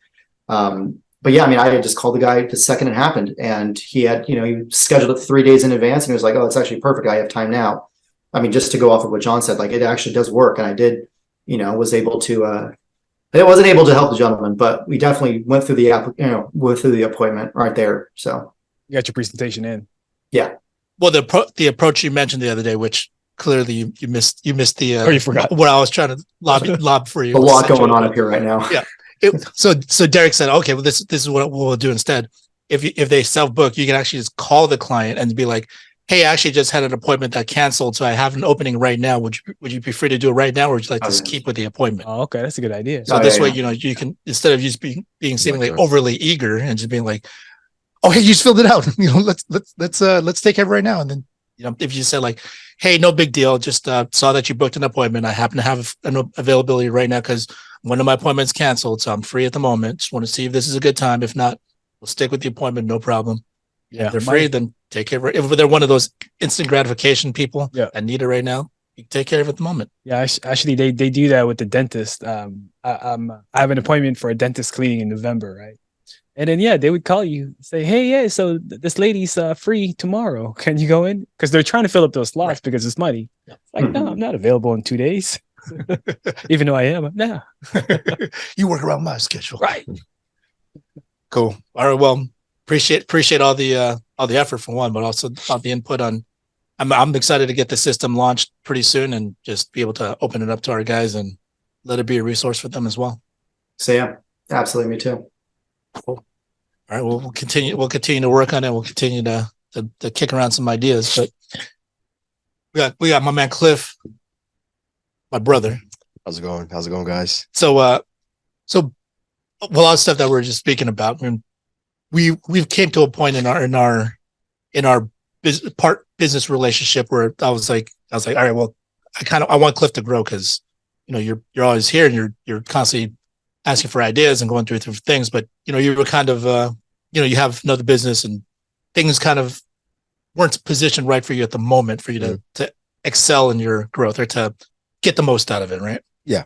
But yeah, I mean, I just called the guy the second it happened, and he had, he scheduled it 3 days in advance, and he was like, "Oh, it's actually perfect. I have time now." I mean, just to go off of what John said, like, it actually does work. And I did, was able to, I wasn't able to help the gentleman, but we definitely went through the appointment right there. So You got your presentation in. yeah. Well, the approach you mentioned the other day, which clearly you missed the Or you forgot. what I was trying to lob for you. A lot going on up here right now. Yeah. So Derek said, okay, well, this is what we'll do instead. If they self-book, you can actually just call the client and be like, "Hey, I actually just had an appointment that canceled, so I have an opening right now. Would you be free to do it right now, or would you like to keep with the appointment?" Oh, okay, that's a good idea. So way, you can, instead of just being seemingly overly eager and just being like, "Oh, hey, you just filled it out. Let's take it right now." And then, if you said like, "Hey, no big deal. Just saw that you booked an appointment. I happen to have an availability right now because one of my appointments canceled, so I'm free at the moment. Just want to see if this is a good time. If not, we'll stick with the appointment. No problem. Yeah, if they're free, then take care of it. If they're one of those instant gratification people that need it right now, you take care of it at the moment." Yeah, actually, they do that with the dentist. I have an appointment for a dentist cleaning in November, right? And then they would call you, say, "Hey, so this lady's free tomorrow. Can you go in?" Because they're trying to fill up those slots because it's money. Yeah. Like, no, I'm not available in 2 days, even though I am. No, you work around my schedule, right? Cool. All right. Well, appreciate all the effort for one, but also all the input on. I'm excited to get the system launched pretty soon and just be able to open it up to our guys and let it be a resource for them as well. So yeah, absolutely, me too. Cool. All right. Well, we'll continue to work on it. We'll continue to kick around some ideas, but we got my man Clif, my brother. How's it going, guys? So a lot of stuff that we were just speaking about. I mean, we've came to a point in our business relationship where I was like, all right, well, I want Clif to grow because you're always here and you're constantly asking for ideas and going through things, but you were kind of you have another business and things kind of weren't positioned right for you at the moment for you to excel in your growth or to get the most out of it, right? Yeah.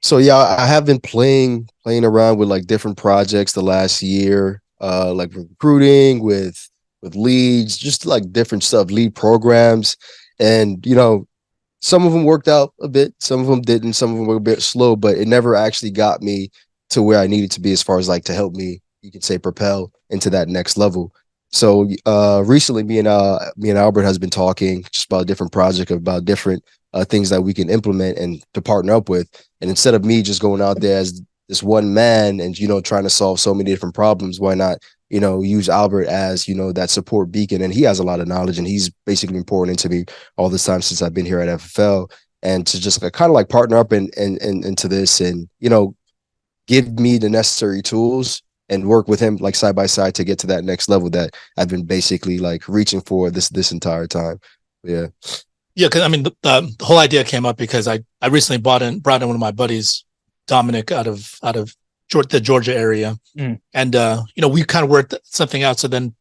So yeah, I have been playing around with like different projects the last year, like recruiting with leads, just like different stuff, lead programs, and some of them worked out a bit, some of them didn't, some of them were a bit slow, but it never actually got me to where I needed to be as far as like to help me, you could say, propel into that next level. So recently, me and Albert has been talking just about a different project, about different things that we can implement and to partner up with. And instead of me just going out there as this one man and trying to solve so many different problems, why not use Albert as that support beacon? And he has a lot of knowledge, and he's basically been pouring into me all this time since I've been here at FFL, and to just kind of like partner up and into this, and give me the necessary tools and work with him like side by side to get to that next level that I've been basically like reaching for this entire time. Yeah. Yeah, because I mean the whole idea came up because I recently brought in one of my buddies, Dominic, out of the Georgia area, and we kind of worked something out. So then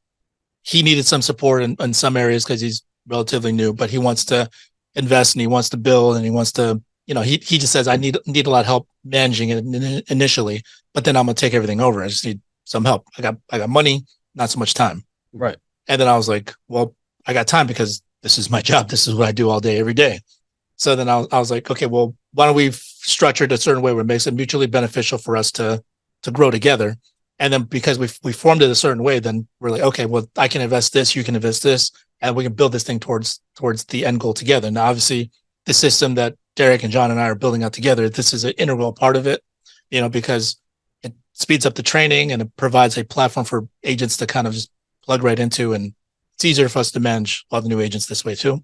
he needed some support in some areas because he's relatively new, but he wants to invest and he wants to build and he wants to he just says I need a lot of help managing it initially, but then I'm gonna take everything over. I just need some help. I got money, not so much time. Right. And then I was like, well, I got time because this is my job. This is what I do all day, every day. So then I was like, okay, well, why don't we structure it a certain way where it makes it mutually beneficial for us to grow together? And then because we formed it a certain way, then we're like, okay, well, I can invest this, you can invest this, and we can build this thing towards the end goal together. Now, obviously, the system that Derek and John and I are building out together, this is an integral part of it, because it speeds up the training and it provides a platform for agents to kind of just plug right into, and it's easier for us to manage all the new agents this way too.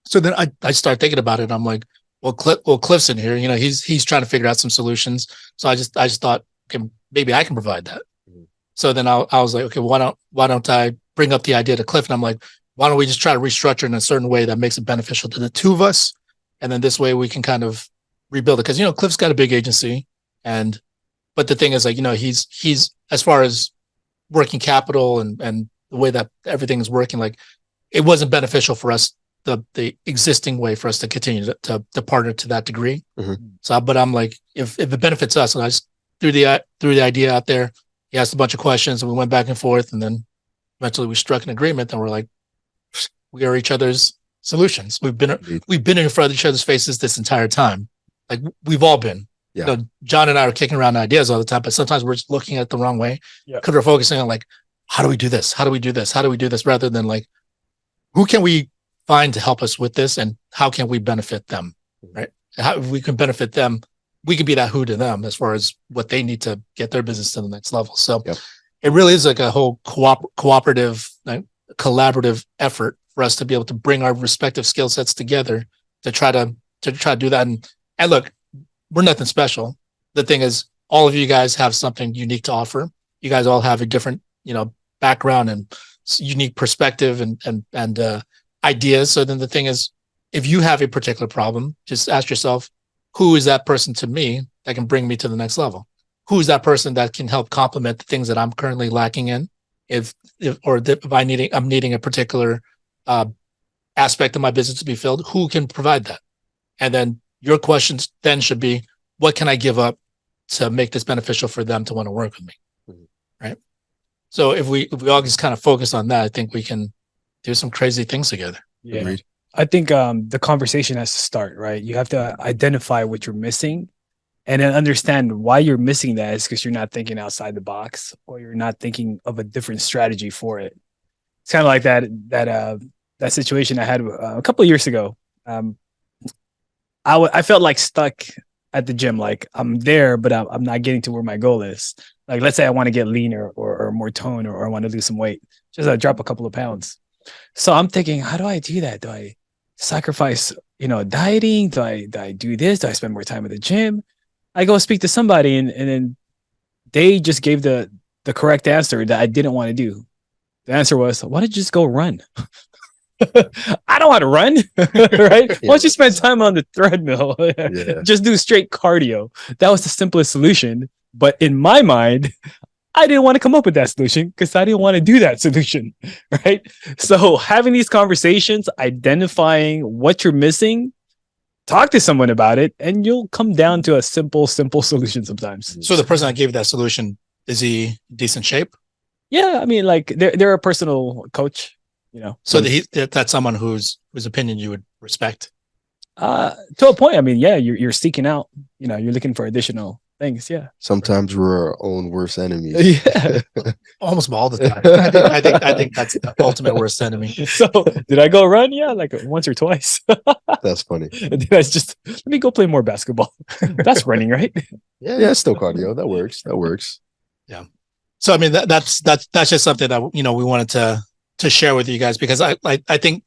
So then I start thinking about it. I'm like, Cliff's in here, he's trying to figure out some solutions. So I just thought, okay, maybe I can provide that. Mm-hmm. So then I was like, okay, why don't I bring up the idea to Cliff? And I'm like, why don't we just try to restructure in a certain way that makes it beneficial to the two of us? And then this way we can kind of rebuild it. Cause Cliff's got a big agency, but the thing is, like, he's as far as working capital and the way that everything is working, like, it wasn't beneficial for us, the existing way for us to continue to partner to that degree. Mm-hmm. So, but I'm like, if it benefits us, and I just threw the idea out there. He asked a bunch of questions and we went back and forth, and then eventually we struck an agreement, and we're like, we are each other's solutions. We've been in front of each other's faces this entire time. Like, we've all been. Yeah. John and I are kicking around ideas all the time, but sometimes we're just looking at it the wrong way because we're focusing on, like, how do we do this? How do we do this? How do we do this? Rather than, like, who can we find to help us with this, and how can we benefit them? Right? How, if we can benefit them, we can be that who to them as far as what they need to get their business to the next level. So it really is like a whole cooperative, collaborative effort for us to be able to bring our respective skill sets together to try to do that. And look, we're nothing special. The thing is, all of you guys have something unique to offer. You guys all have a different, background and unique perspective and ideas. So then the thing is, if you have a particular problem, just ask yourself, who is that person to me that can bring me to the next level? Who is that person that can help complement the things that I'm currently lacking in? If I'm needing a particular aspect of my business to be filled, who can provide that? And then your questions then should be, what can I give up to make this beneficial for them to want to work with me? Mm-hmm. Right? So if we all just kind of focus on that, I think we can do some crazy things together. Yeah. Agreed. I think the conversation has to start, right? You have to identify what you're missing and then understand why you're missing that is because you're not thinking outside the box, or you're not thinking of a different strategy for it. It's kind of like that situation I had a couple of years ago. I felt like stuck at the gym. Like, I'm there, but I'm not getting to where my goal is. Like, let's say I want to get leaner or more tone, or I want to lose some weight, just drop a couple of pounds. So I'm thinking, how do I do that? Do I sacrifice, dieting? Do I do this? Do I spend more time at the gym? I go speak to somebody, and then they just gave the correct answer that I didn't want to do. The answer was, why don't you just go run? I don't want to run, right? Yeah. Why don't you spend time on the treadmill? Just do straight cardio. That was the simplest solution. But in my mind, I didn't want to come up with that solution because I didn't want to do that solution, right? So having these conversations, identifying what you're missing, talk to someone about it, and you'll come down to a simple solution sometimes. So the person that gave you that solution, is he in decent shape? Yeah, I mean, like, they're a personal coach. So that's someone whose opinion you would respect. To a point. I mean, yeah, you're seeking out. You're looking for additional things. Yeah. Sometimes we're our own worst enemies. Yeah. Almost all the time. I think that's the ultimate worst enemy. So did I go run? Yeah, like once or twice. That's funny. Did I just let me go play more basketball? That's running, right? Yeah, it's still cardio. That works. Yeah. So I mean, that's just something that we wanted to share with you guys, because I think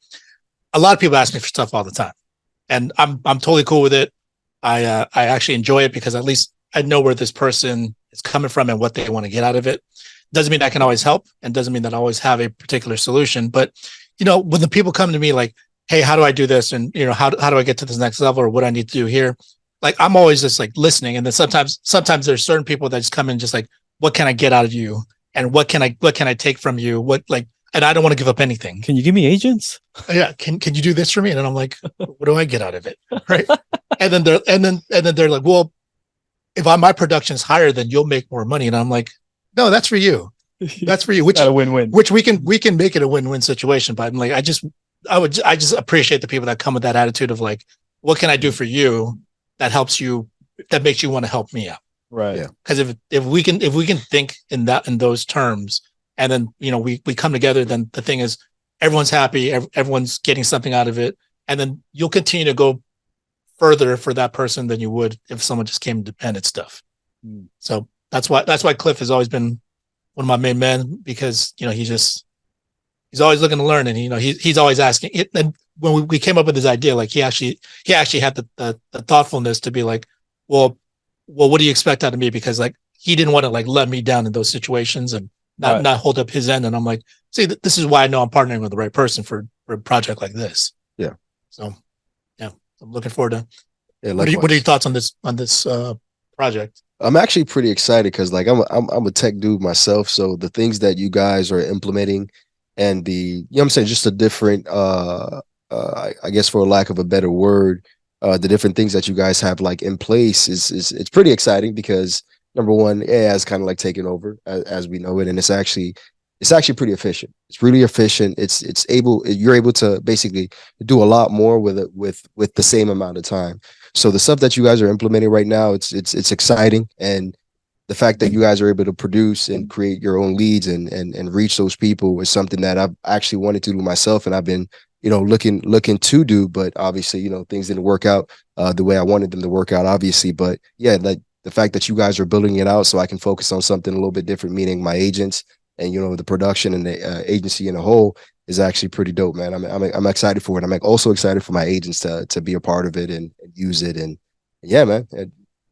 a lot of people ask me for stuff all the time, and I'm totally cool with it. I actually enjoy it because at least I know where this person is coming from and what they want to get out of it. Doesn't mean I can always help, and doesn't mean that I always have a particular solution. But when the people come to me like, hey, how do I do this? And how do I get to this next level, or what I need to do here? Like, I'm always just like listening. And then sometimes there's certain people that just come in just like, what can I get out of you? And what can I take from you? And I don't want to give up anything. Can you give me agents? Yeah. Can you do this for me? And then I'm like, what do I get out of it? Right. and then they're like, well, if my production is higher, then you'll make more money. And I'm like, no, that's for you. That's for you. Which a win-win. Which we can make it a win-win situation. But I'm like, I just appreciate the people that come with that attitude of like, what can I do for you that helps you, that makes you want to help me out? Right. Yeah. Because if we can think in those terms, and then we come together, then the thing is, everyone's happy, everyone's getting something out of it, and then you'll continue to go further for that person than you would if someone just came independent stuff. So that's why Cliff has always been one of my main men, because he's always looking to learn, and he's always asking it. And when we came up with this idea, like he actually had the thoughtfulness to be like, well, what do you expect out of me? Because like he didn't want to like let me down in those situations and not hold up his end. And I'm like, see, this is why I know I'm partnering with the right person for a project like this. Yeah. So yeah, I'm looking forward to. Yeah, what are your thoughts on this project? I'm actually pretty excited because like I'm a tech dude myself. So the things that you guys are implementing and you know what I'm saying, just a different I guess for lack of a better word, the different things that you guys have like in place is it's pretty exciting because number one, AI is kind of like taking over as we know it, and it's actually pretty efficient. It's really efficient. You're able to basically do a lot more with it with the same amount of time. So the stuff that you guys are implementing right now, it's exciting, and the fact that you guys are able to produce and create your own leads and reach those people is something that I've actually wanted to do myself, and I've been looking to do, but obviously things didn't work out the way I wanted them to work out, obviously. But yeah, like the fact that you guys are building it out so I can focus on something a little bit different, meaning my agents and the production and the agency in a whole is actually pretty dope, man. I'm excited for it. I'm also excited for my agents to be a part of it and use it, and yeah, man.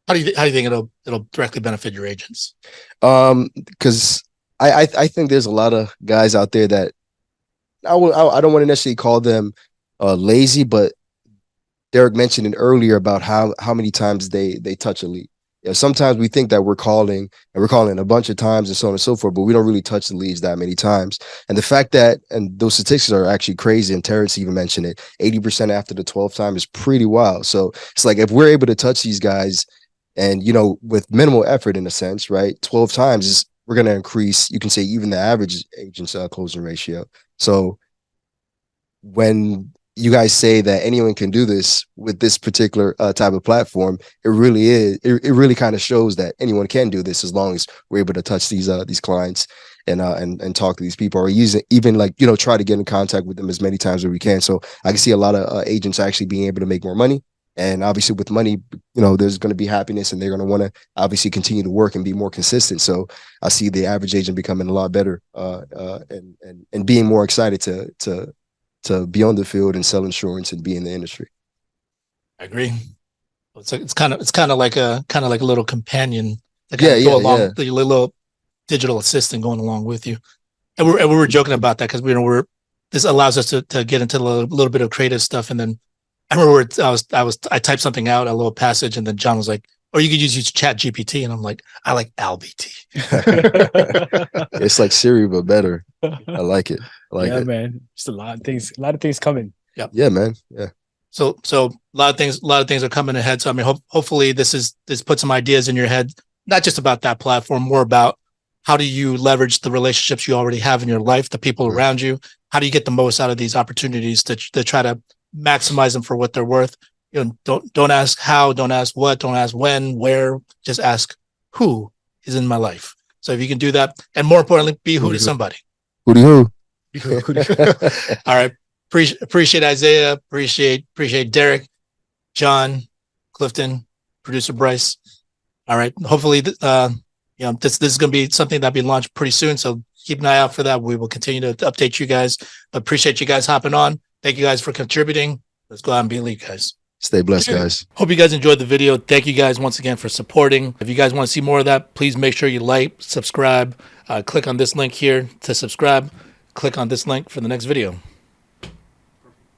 How do you think it'll directly benefit your agents? Because I think there's a lot of guys out there that I don't want to necessarily call them lazy, but Derek mentioned it earlier about how many times they touch a lead. Sometimes we think that we're calling a bunch of times and so on and so forth, but we don't really touch the leads that many times. And the fact that, and those statistics are actually crazy, and Terrence even mentioned it, 80% after the 12th time is pretty wild. So it's like if we're able to touch these guys and, with minimal effort in a sense, right, 12 times we're going to increase, you can say, even the average agent's closing ratio. So when you guys say that anyone can do this with this particular type of platform, it really is. It really kind of shows that anyone can do this as long as we're able to touch these clients and talk to these people, or even try to get in contact with them as many times as we can. So I can see a lot of agents actually being able to make more money, and obviously with money, there's going to be happiness, and they're going to want to obviously continue to work and be more consistent. So I see the average agent becoming a lot better and being more excited to be on the field and sell insurance and be in the industry. I agree. It's kind of like a little companion that go along, the little digital assistant going along with you. And we were joking about that because this allows us to get into a little bit of creative stuff. And then I remember I typed something out, a little passage, and then John was like, or you could use Chat GPT, and I'm like, I like AlBT. It's like Siri but better. I like it. Yeah, man. Just a lot of things coming. Yeah, man. Yeah. So a lot of things are coming ahead. So I mean, hopefully this puts some ideas in your head, not just about that platform, more about how do you leverage the relationships you already have in your life, the people around you. How do you get the most out of these opportunities to try to maximize them for what they're worth? Don't ask how, don't ask what, don't ask when, where. Just ask who is in my life. So if you can do that, and more importantly, be who to somebody. Who. All right. Appreciate Isaiah. Appreciate Derek, John, Clifton, producer Bryce. All right. Hopefully, this is going to be something that'll be launched pretty soon. So keep an eye out for that. We will continue to update you guys. But appreciate you guys hopping on. Thank you guys for contributing. Let's go out and be elite, guys. Stay blessed, guys. Hope you guys enjoyed the video. Thank you guys once again for supporting. If you guys want to see more of that, please make sure you like, subscribe, click on this link here to subscribe. Click on this link for the next video.